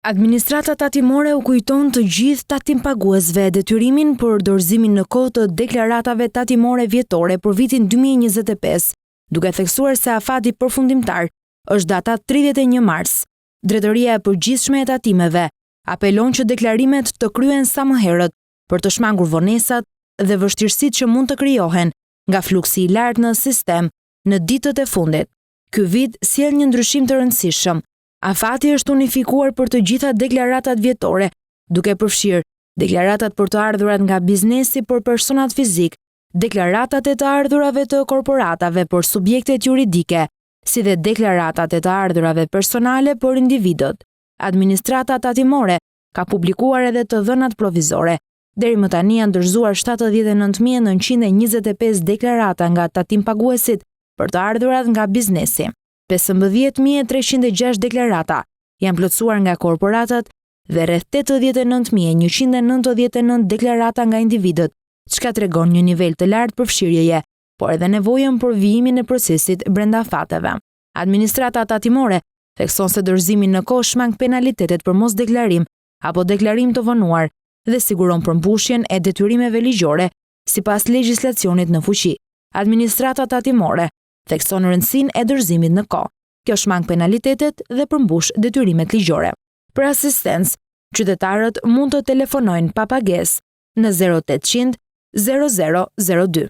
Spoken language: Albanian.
Administrata tatimore u kujton të gjithë tatimpaguesve detyrimin për dorëzimin në kohë të deklaratave tatimore vjetore për vitin 2025, duke theksuar se afati përfundimtar është data 31 mars. Drejtoria e Përgjithshme e Tatimeve apelon që deklarimet të kryen sa më herët për të shmangur vonesat dhe vështirësitë që mund të krijohen nga fluksi i lartë në sistem në ditët e fundit. Ky vit sjell një ndryshim të rëndësishëm. Afati është unifikuar për të gjitha deklaratat vjetore, duke përfshirë deklaratat për të ardhurat nga biznesi për personat fizik, deklaratat e të ardhurave të korporatave për subjektet juridike, si dhe deklaratat e të ardhurave personale për individët. Administrata tatimore ka publikuar edhe të dhënat provizore. Deri më tani janë dorëzuar 79.925 deklarata nga tatimpaguesit për të ardhurat nga biznesi. 15.306 deklarata janë plotësuar nga korporatat dhe rreth 89.199 deklarata nga individët, çka tregon një nivel të lartë përfshirjeje, por edhe nevojën për vijimin e procesit brenda fateve. Administrata tatimore thekson se dorëzimi në kohë shmang penalitetet për mosdeklarim apo deklarim të vonuar dhe siguron përmbushjen e detyrimeve ligjore sipas legjislacionit në fuqi. Administrata tatimore thekson rëndësinë e dorëzimit në kohë. Kjo shmang penalitetet dhe përmbush detyrimet ligjore. Për asistencë, qytetarët mund të telefonojnë pa pagesë në 0800 0002.